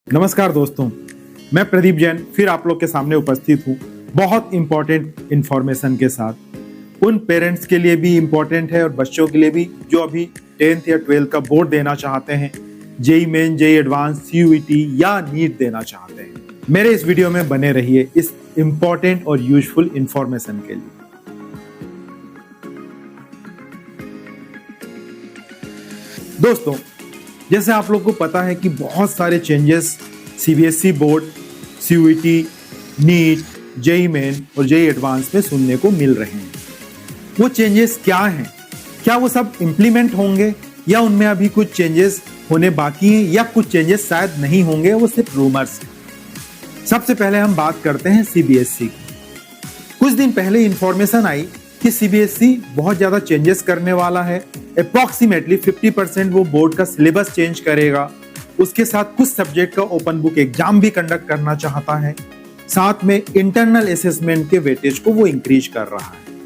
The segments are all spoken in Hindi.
नमस्कार दोस्तों, मैं प्रदीप जैन फिर आप लोग के सामने उपस्थित हूँ बहुत इंपॉर्टेंट इंफॉर्मेशन के साथ। उन पेरेंट्स के लिए भी इंपॉर्टेंट है और बच्चों के लिए भी जो अभी 10th या 12th का बोर्ड देना चाहते हैं, JEE Main, JEE Advance, CUET या नीट देना चाहते हैं। मेरे इस वीडियो में बने रहिए इस इंपॉर्टेंट और यूजफुल इंफॉर्मेशन के लिए। दोस्तों, जैसे आप लोग को पता है कि बहुत सारे changes CBSE board, CUET, NEET, JEE Main और जेई एडवांस में सुनने को मिल रहे हैं। वो चेंजेस क्या हैं? क्या वो सब इंप्लीमेंट होंगे या उनमें अभी कुछ चेंजेस होने बाकी हैं या कुछ चेंजेस शायद नहीं होंगे, वो सिर्फ रूमर्स हैं। सबसे पहले हम बात करते हैं सीबीएसई की। कुछ दिन पहले इंफॉर्मेशन आई कि सीबीएसई बहुत ज्यादा चेंजेस करने वाला है। अप्रॉक्सीमेटली 50% वो बोर्ड का सिलेबस चेंज करेगा। उसके साथ कुछ सब्जेक्ट का ओपन बुक एग्जाम भी कंडक्ट करना चाहता है। साथ में इंटरनल असेसमेंट के वेटेज को वो इंक्रीज कर रहा है।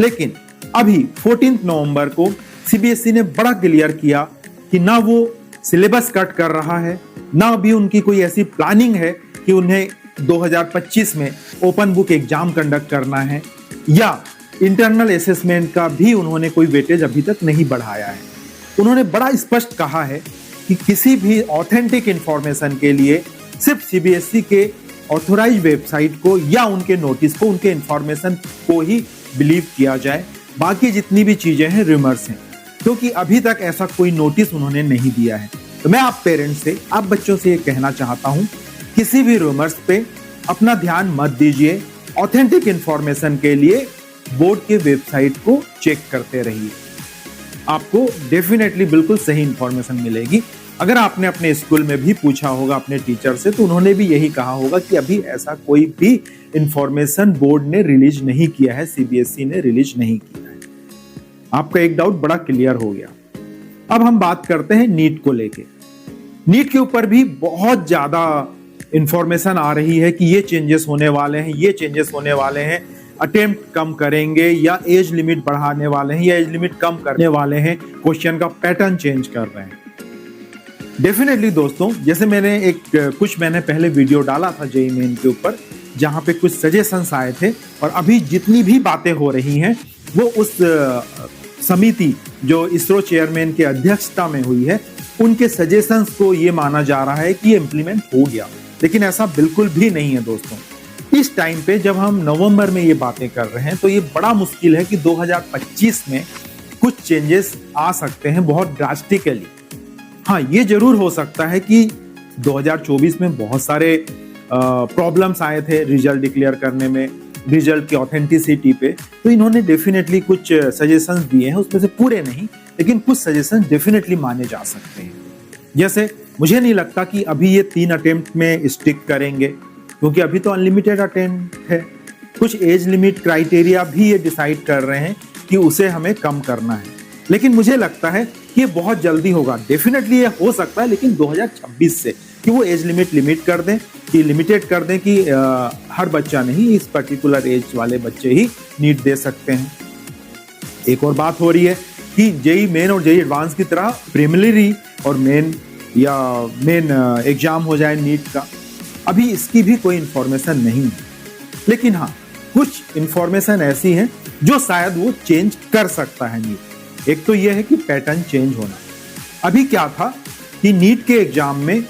लेकिन अभी 14 नवंबर को सीबीएसई ने बड़ा क्लियर किया कि ना वो सिलेबस कट कर रहा है, ना अभी उनकी कोई ऐसी प्लानिंग है कि उन्हें 2025 में ओपन बुक एग्जाम कंडक्ट करना है, या इंटरनल असेसमेंट का भी उन्होंने कोई वेटेज अभी तक नहीं बढ़ाया है। उन्होंने बड़ा स्पष्ट कहा है कि किसी भी ऑथेंटिक इंफॉर्मेशन के लिए सिर्फ सीबीएसई के ऑथोराइज वेबसाइट को या उनके नोटिस को, उनके इंफॉर्मेशन को ही बिलीव किया जाए। बाकी जितनी भी चीजें हैं रूमर्स हैं, क्योंकि अभी तक ऐसा कोई नोटिस उन्होंने नहीं दिया है। तो मैं आप पेरेंट्स से, आप बच्चों से ये कहना चाहता हूं, किसी भी रूमर्स पे अपना ध्यान मत दीजिए। ऑथेंटिक इंफॉर्मेशन के लिए बोर्ड के वेबसाइट को चेक करते रहिए, आपको डेफिनेटली बिल्कुल सही इंफॉर्मेशन मिलेगी। अगर आपने अपने स्कूल में भी पूछा होगा अपने टीचर से, तो उन्होंने भी यही कहा होगा कि अभी ऐसा कोई भी इंफॉर्मेशन बोर्ड ने रिलीज नहीं किया है, सीबीएसई ने रिलीज नहीं किया है। आपका एक डाउट बड़ा क्लियर हो गया। अब हम बात करते हैं नीट को लेके। नीट के ऊपर भी बहुत ज्यादा इंफॉर्मेशन आ रही है कि ये चेंजेस होने वाले हैं, ये चेंजेस होने वाले हैं, अटेम्प्ट कम करेंगे या एज लिमिट बढ़ाने वाले हैं या एज लिमिट कम करने वाले हैं, क्वेश्चन का पैटर्न चेंज कर रहे हैं। डेफिनेटली दोस्तों, जैसे मैंने कुछ महीने पहले वीडियो डाला था जेईई मेन के ऊपर, जहां पे कुछ सजेशंस आए थे, और अभी जितनी भी बातें हो रही हैं वो उस समिति जो इसरो चेयरमैन की अध्यक्षता में हुई है, उनके सजेशंस को ये माना जा रहा है कि ये इम्प्लीमेंट हो गया। लेकिन ऐसा बिल्कुल भी नहीं है दोस्तों। इस टाइम पे जब हम नवंबर में ये बातें कर रहे हैं, तो ये बड़ा मुश्किल है कि 2025 में कुछ चेंजेस आ सकते हैं बहुत ड्रास्टिकली। हाँ, ये जरूर हो सकता है कि 2024 में बहुत सारे प्रॉब्लम्स आए थे रिजल्ट डिक्लेयर करने में, रिजल्ट की ऑथेंटिसिटी पे, तो इन्होंने डेफिनेटली कुछ सजेशंस दिए हैं। उसमें से पूरे नहीं, लेकिन कुछ सजेशंस डेफिनेटली माने जा सकते हैं। जैसे मुझे नहीं लगता कि अभी ये 3 अटेम्प्ट में स्टिक करेंगे, क्योंकि अभी तो अनलिमिटेड अटेम्प्ट है। कुछ एज लिमिट क्राइटेरिया भी ये डिसाइड कर रहे हैं कि उसे हमें कम करना है, लेकिन मुझे लगता है कि ये बहुत जल्दी होगा। डेफिनेटली ये हो सकता है, लेकिन 2026 से कि वो एज लिमिट कर दें, कि लिमिटेड कर दें कि हर बच्चा नहीं, इस पर्टिकुलर एज वाले बच्चे ही नीट दे सकते हैं। एक और बात हो रही है कि जेईई मेन और जेईई एडवांस की तरह प्रीलिमिनरी और मेन एग्जाम हो जाए नीट का। अभी इसकी भी कोई इंफॉर्मेशन नहीं है, लेकिन हाँ, कुछ इंफॉर्मेशन ऐसी है जो शायद वो चेंज कर सकता है नीट। एक तो ये है कि पैटर्न चेंज होना। अभी क्या था कि नीट के एग्जाम में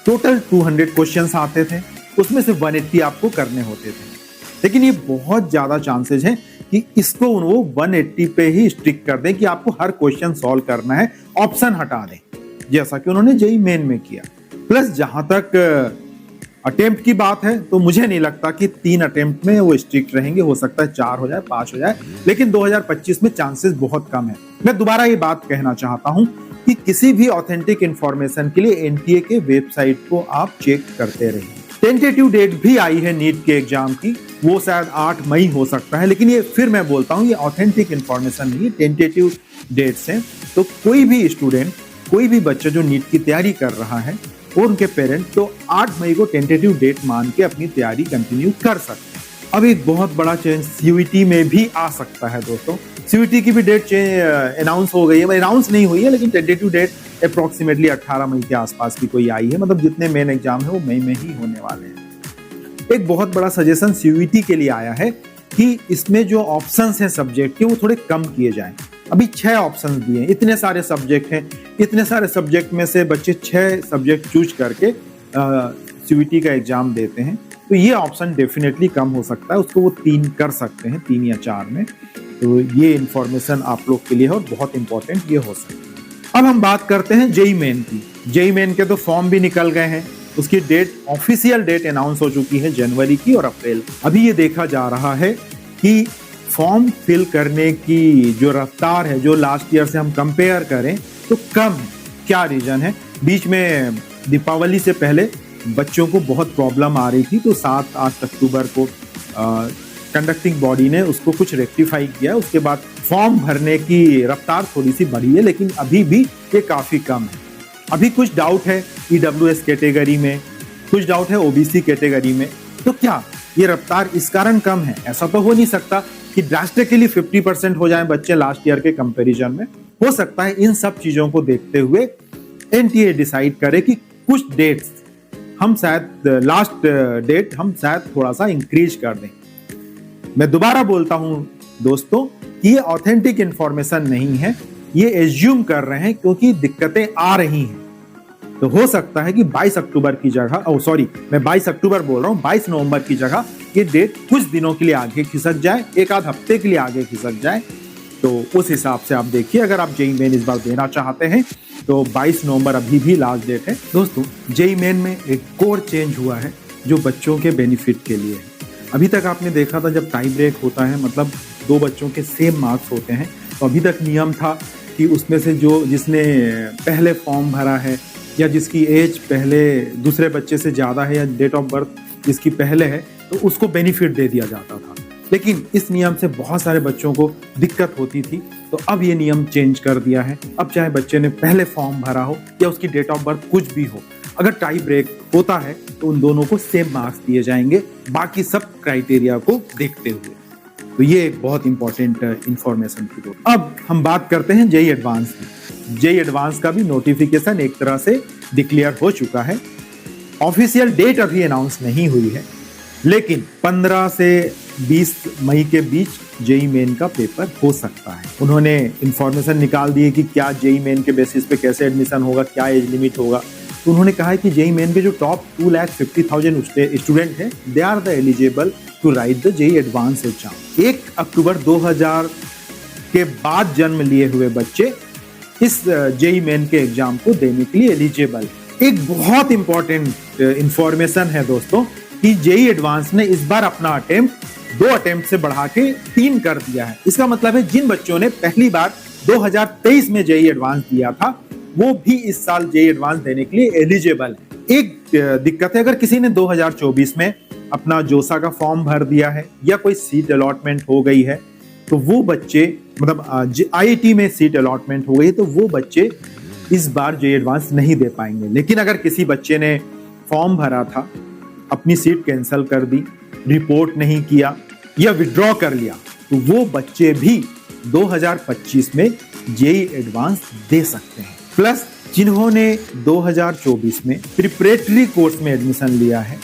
टोटल 200 क्वेश्चंस आते थे, उसमें से 180 आपको करने होते थे। लेकिन ये बहुत ज्यादा चांसेस हैं कि इसको वो 180 पे ही स्ट्रिक कर दें कि आपको हर क्वेश्चन सॉल्व करना है, ऑप्शन हटा दें, जैसा कि उन्होंने जेईई मेन में किया। प्लस जहां तक अटेम्प्ट की बात है, तो मुझे नहीं लगता कि 3 अटेम्प्ट में वो स्ट्रिक्ट रहेंगे। हो सकता है 4 हो जाए, 5 हो जाए, लेकिन 2025 में चांसेस बहुत कम है। मैं दोबारा ये बात कहना चाहता हूं कि किसी भी ऑथेंटिक इंफॉर्मेशन के लिए एनटीए के वेबसाइट को आप चेक करते रहिए। टेंटेटिव डेट भी आई है नीट के एग्जाम की, वो शायद 8 मई हो सकता है, लेकिन ये फिर मैं बोलता हूँ, ये ऑथेंटिक इंफॉर्मेशन नहीं है, टेंटेटिव डेट्स हैं। तो कोई भी स्टूडेंट, कोई भी बच्चा जो नीट की तैयारी कर रहा है और उनके पेरेंट, तो 8 मई को टेंटेटिव डेट मान के अपनी तैयारी कंटिन्यू कर सकते हैं। अब एक बहुत बड़ा चेंज सीयूईटी में भी आ सकता है दोस्तों। सीयूईटी की भी डेट अनाउंस हो गई है, अनाउंस नहीं हुई है, लेकिन टेंटेटिव डेट अप्रोक्सीमेटली 18 मई के आसपास की कोई आई है, मतलब जितने मेन एग्जाम है वो मई में ही होने वाले हैं। एक बहुत बड़ा सजेशन सीयूईटी के लिए आया है कि इसमें जो ऑप्शंस हैं सब्जेक्ट के वो थोड़े कम किए जाएं। अभी 6 ऑप्शंस दिए हैं, इतने सारे सब्जेक्ट हैं, इतने सारे सब्जेक्ट में से बच्चे 6 सब्जेक्ट चूज करके सीयूईटी का एग्जाम देते हैं, तो ये ऑप्शन डेफिनेटली कम हो सकता है, उसको वो 3 कर सकते हैं, 3 या 4 में। तो ये इंफॉर्मेशन आप लोग के लिए है और बहुत इंपॉर्टेंट ये हो सकती है। अब हम बात करते हैं जेई मेन की। जेई मेन के तो फॉर्म भी निकल गए हैं, उसकी डेट, ऑफिशियल डेट अनाउंस हो चुकी है जनवरी की और अप्रैल। अभी ये देखा जा रहा है कि फॉर्म फिल करने की जो रफ्तार है, जो लास्ट ईयर से हम कंपेयर करें तो कम है। क्या रीजन है? बीच में दीपावली से पहले बच्चों को बहुत प्रॉब्लम आ रही थी, तो 7-8 अक्टूबर को कंडक्टिंग बॉडी ने उसको कुछ रेक्टिफाई किया। उसके बाद फॉर्म भरने की रफ्तार थोड़ी सी बढ़ी है, लेकिन अभी भी ये काफी कम है। अभी कुछ डाउट है ईडब्ल्यूएस कैटेगरी में, कुछ डाउट है ओबीसी कैटेगरी में। तो क्या ये रफ्तार इस कारण कम है? ऐसा तो हो नहीं सकता कि ड्रास्टिकली 50% हो जाए बच्चे लास्ट ईयर के कंपैरिजन में। हो सकता है इन सब चीजों को देखते हुए एनटीए डिसाइड करे कि कुछ डेट्स हम शायद, लास्ट डेट हम शायद थोड़ा सा इंक्रीज कर दें। मैं दोबारा बोलता हूं दोस्तों कि ये ऑथेंटिक इंफॉर्मेशन नहीं है, ये एज्यूम कर रहे हैं क्योंकि दिक्कतें आ रही हैं। तो हो सकता है कि 22 अक्टूबर की जगह, मैं 22 अक्टूबर बोल रहा हूं, 22 नवंबर की जगह ये डेट कुछ दिनों के लिए आगे खिसक जाए, एक आध हफ्ते के लिए आगे खिसक जाए। तो उस हिसाब से आप देखिए, अगर आप जेई मेन इस बार देना चाहते हैं तो 22 नवंबर अभी भी लास्ट डेट है। दोस्तों, जेई मेन में एक कोर चेंज हुआ है जो बच्चों के बेनिफिट के लिए है। अभी तक आपने देखा था जब टाई ब्रेक होता है, मतलब 2 बच्चों के सेम मार्क्स होते हैं, तो अभी तक नियम था कि उसमें से जिसने पहले फॉर्म भरा है या जिसकी एज पहले दूसरे बच्चे से ज़्यादा है या डेट ऑफ बर्थ जिसकी पहले है, तो उसको बेनिफिट दे दिया जाता था। लेकिन इस नियम से बहुत सारे बच्चों को दिक्कत होती थी, तो अब ये नियम चेंज कर दिया है। अब चाहे बच्चे ने पहले फॉर्म भरा हो या उसकी डेट ऑफ बर्थ कुछ भी हो, अगर टाई ब्रेक होता है तो उन दोनों को सेम मार्क्स दिए जाएंगे, बाकी सब क्राइटेरिया को देखते हुए। तो ये एक बहुत इंपॉर्टेंट इंफॉर्मेशन थी। अब हम बात करते हैं जेई एडवांस की। जेई एडवांस का भी नोटिफिकेशन एक तरह से डिक्लेयर हो चुका है। ऑफिशियल डेट अभी अनाउंस नहीं हुई है, लेकिन 15 से 20 मई के बीच जेई मेन का पेपर हो सकता है। उन्होंने इंफॉर्मेशन निकाल दी है कि क्या जेई मेन के बेसिस पे कैसे एडमिशन होगा, क्या एज लिमिट होगा। तो उन्होंने कहा है कि जेई मेन के जो टॉप 2,50,000 स्टूडेंट हैं, they are the eligible to write the JEE Advance exam. 1 अक्टूबर 2000 के बाद जन्म लिए हुए बच्चे इस जेई मेन के एग्जाम को देने के लिए एलिजिबल। एक बहुत इंपॉर्टेंट इंफॉर्मेशन है दोस्तों कि जेई एडवांस ने इस बार अपना अटेम्प्ट 2 अटेम्प्ट से बढ़ा के 3 कर दिया है। इसका मतलब है जिन बच्चों ने पहली बार 2023 में जेई एडवांस दिया था, वो भी इस साल जेई एडवांस देने के लिए एलिजिबल है। एक दिक्कत है, अगर किसी ने 2024 में अपना जोसा का फॉर्म भर दिया है या कोई सीट अलॉटमेंट हो गई है, तो वो बच्चे, मतलब आईआईटी में सीट अलॉटमेंट हो गई, तो वो बच्चे इस बार जेई एडवांस नहीं दे पाएंगे। लेकिन अगर किसी बच्चे ने फॉर्म भरा था, अपनी सीट कैंसिल कर दी, रिपोर्ट नहीं किया या विड्रॉ कर लिया, तो वो बच्चे भी 2025 में जेई एडवांस दे सकते हैं। प्लस जिन्होंने 2024 में प्रिपरेटरी कोर्स में एडमिशन लिया है,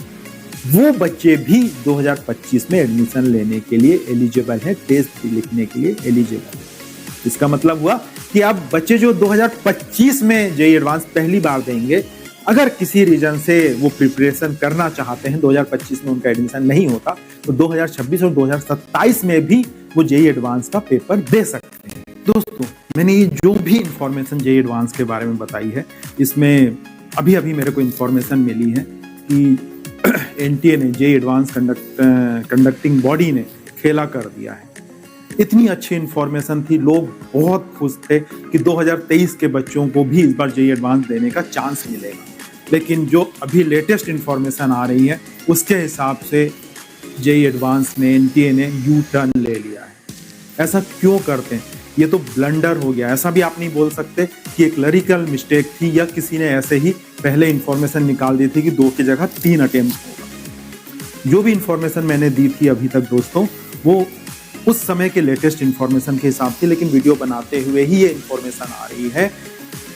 वो बच्चे भी 2025 में एडमिशन लेने के लिए एलिजिबल है, टेस्ट लिखने के लिए एलिजिबल है। इसका मतलब हुआ कि अब बच्चे जो 2025 में जेई एडवांस पहली बार देंगे, अगर किसी रीजन से वो प्रिपरेशन करना चाहते हैं, 2025 में उनका एडमिशन नहीं होता, तो 2026 और 2027 में भी वो जेई एडवांस का पेपर दे सकते हैं। दोस्तों, मैंने ये जो भी इंफॉर्मेशन जेई एडवांस के बारे में बताई है, इसमें अभी मेरे को इंफॉर्मेशन मिली है कि एनटीए ने, जेई एडवांस कंडक्टिंग बॉडी ने खेला कर दिया है। इतनी अच्छी इंफॉर्मेशन थी, लोग बहुत खुश थे कि 2023 के बच्चों को भी इस बार जेई एडवांस देने का चांस मिलेगा। लेकिन जो अभी लेटेस्ट इंफॉर्मेशन आ रही है, उसके हिसाब से जेई एडवांस ने, एनटीए ने यू टर्न ले लिया है। ऐसा क्यों करते हैं? ये तो ब्लंडर हो गया। ऐसा भी आप नहीं बोल सकते कि एक क्लरिकल मिस्टेक थी या किसी ने ऐसे ही पहले इंफॉर्मेशन निकाल दी थी कि 2 की जगह 3 अटेम्प्ट होगा। जो भी इंफॉर्मेशन मैंने दी थी अभी तक दोस्तों, वो उस समय के लेटेस्ट इंफॉर्मेशन के हिसाब से, लेकिन वीडियो बनाते हुए ही ये इंफॉर्मेशन आ रही है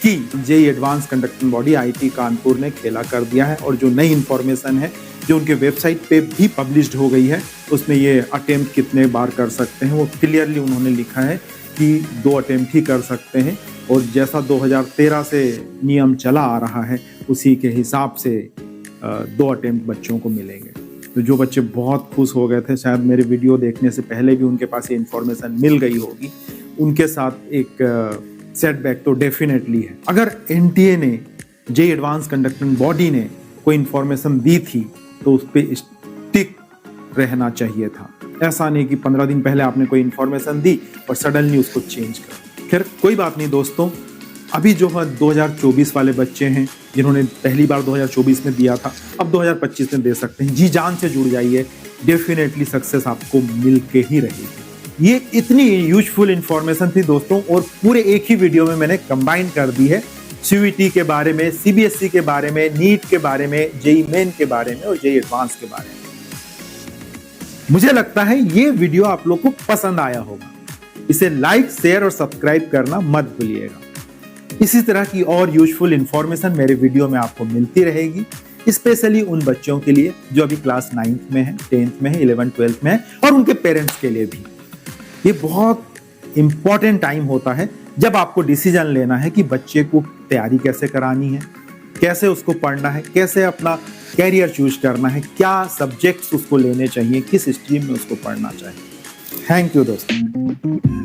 कि JEE advance conducting body IIT Kanpur ने खेला कर दिया है। और जो नई इंफॉर्मेशन है जो उनके वेबसाइट पे भी पब्लिश्ड हो गई है, उसमें ये अटेम्प्ट कितने बार कर सकते हैं वो क्लियरली उन्होंने लिखा है कि 2 अटेम्प्ट ही कर सकते हैं। और जैसा 2013 से नियम चला आ रहा है उसी के हिसाब से 2 अटेम्प्ट बच्चों को मिलेंगे। तो जो बच्चे बहुत खुश हो गए थे, शायद मेरे वीडियो देखने से पहले भी उनके पास ये इन्फॉर्मेशन मिल गई होगी, उनके साथ एक सेटबैक तो डेफिनेटली है। अगर एनटीए ने, जेई एडवांस कंडक्टिंग बॉडी ने कोई इन्फॉर्मेशन दी थी तो उस पर स्टिक रहना चाहिए था। ऐसा नहीं कि 15 दिन पहले आपने कोई इन्फॉर्मेशन दी और सडनली उसको चेंज कर। खैर कोई बात नहीं दोस्तों, अभी जो है 2024 वाले बच्चे हैं जिन्होंने पहली बार 2024 में दिया था, अब 2025 में दे सकते हैं। जी जान से जुड़ जाइए, डेफिनेटली सक्सेस आपको मिल के ही रहेगी। ये इतनी यूजफुल इंफॉर्मेशन थी दोस्तों, और पूरे एक ही वीडियो में मैंने कंबाइन कर दी है सीयूईटी के बारे में, सीबीएसई के बारे में, नीट के बारे में, जेई मेन के बारे में और जेई एडवांस के बारे में। मुझे लगता है ये वीडियो आप लोग को पसंद आया होगा। इसे लाइक, शेयर और सब्सक्राइब करना मत भूलिएगा। इसी तरह की और यूजफुल इंफॉर्मेशन मेरे वीडियो में आपको मिलती रहेगी, स्पेशली उन बच्चों के लिए जो अभी क्लास 9th में है, 10th में है, 11th, 12th में है, और उनके पेरेंट्स के लिए भी। ये बहुत इंपॉर्टेंट टाइम होता है जब आपको डिसीजन लेना है कि बच्चे को तैयारी कैसे करानी है, कैसे उसको पढ़ना है, कैसे अपना कैरियर चूज करना है, क्या सब्जेक्ट्स उसको लेने चाहिए, किस स्ट्रीम में उसको पढ़ना चाहिए। थैंक यू दोस्तों।